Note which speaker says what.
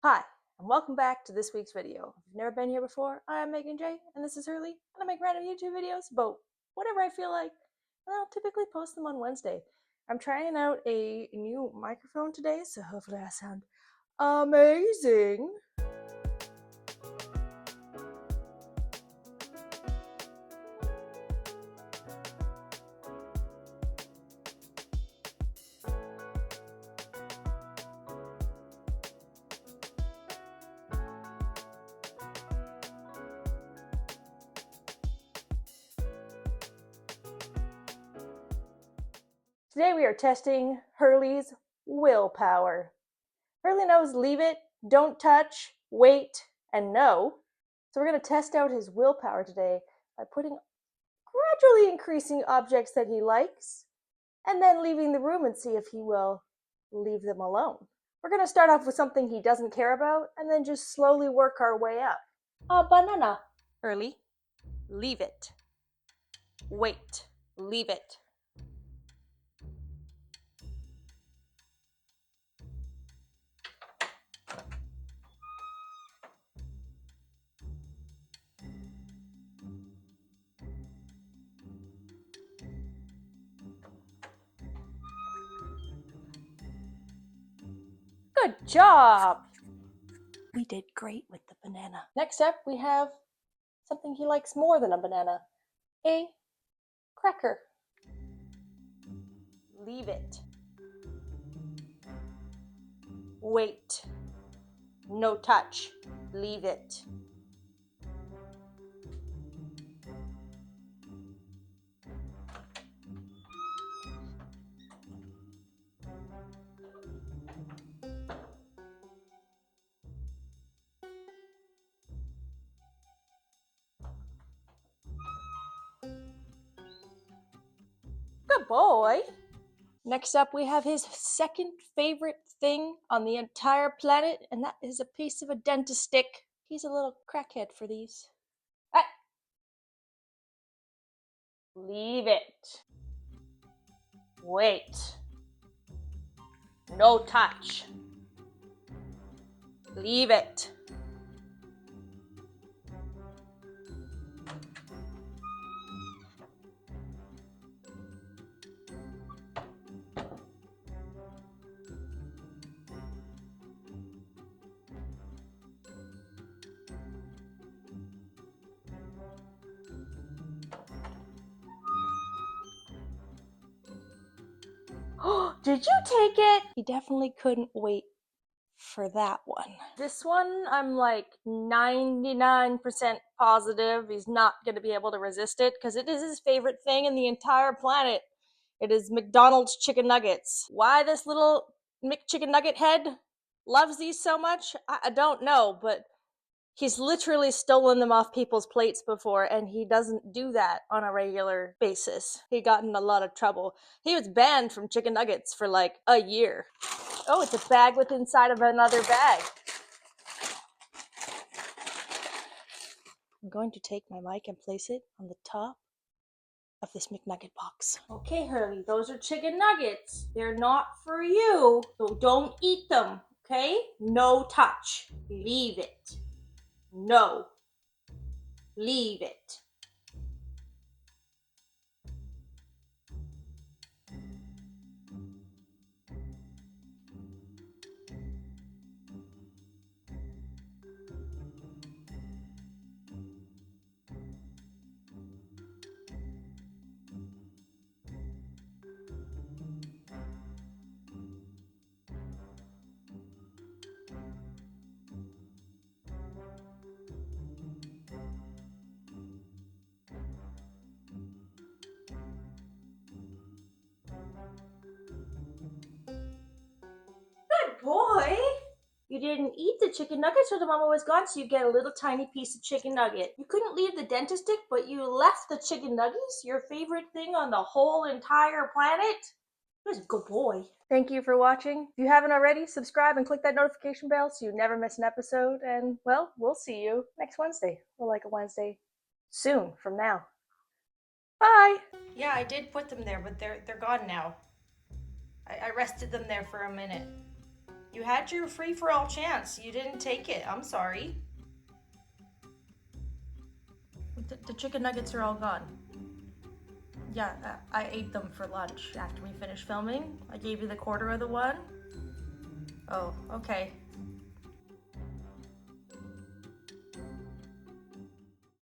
Speaker 1: Hi, and welcome back to this week's video. If you've never been here before, I'm Megan J, and this is Hurley, and I make random YouTube videos about whatever I feel like, and I'll typically post them on Wednesday. I'm trying out a new microphone today, so hopefully I sound amazing. Today we are testing Hurley's willpower. Hurley knows leave it, don't touch, wait, and no. So we're going to test out his willpower today by putting gradually increasing objects that he likes, and then leaving the room and see if he will leave them alone. We're going to start off with something he doesn't care about, and then just slowly work our way up. A banana. Hurley, leave it. Wait, leave it. Good job! We did great with the banana. Next up, we have something he likes more than a banana. A cracker. Leave it. Wait. No touch. Leave it. Good boy. Next up, we have his second favorite thing on the entire planet, and that is a piece of a dentist stick. He's a little crackhead for these. Ah. Leave it. Wait. No touch. Leave it. Did you take it? He definitely couldn't wait for that one. This one, I'm like 99% positive he's not going to be able to resist it because it is his favorite thing in the entire planet. It is McDonald's chicken nuggets. Why this little McChicken nugget head loves these so much, I don't know, but he's literally stolen them off people's plates before, and he doesn't do that on a regular basis. He got in a lot of trouble. He was banned from chicken nuggets for like a year. Oh, it's a bag with inside of another bag. I'm going to take my mic and place it on the top of this McNugget box. Okay, Hurley, those are chicken nuggets. They're not for you, so don't eat them, okay? No touch. Leave it. No. Leave it. Good boy. You didn't eat the chicken nuggets when the mama was gone, so you get a little tiny piece of chicken nugget. You couldn't leave the dentist stick, but you left the chicken nuggets, your favorite thing on the whole entire planet? You're a good boy. Thank you for watching. If you haven't already, subscribe and click that notification bell so you never miss an episode. And, well, we'll see you next Wednesday. Or like a Wednesday soon from now. Bye! Yeah, I did put them there, but they're gone now. I rested them there for a minute. You had your free-for-all chance. You didn't take it. I'm sorry. The chicken nuggets are all gone. Yeah, I ate them for lunch after we finished filming. I gave you the quarter of the one. Oh, okay.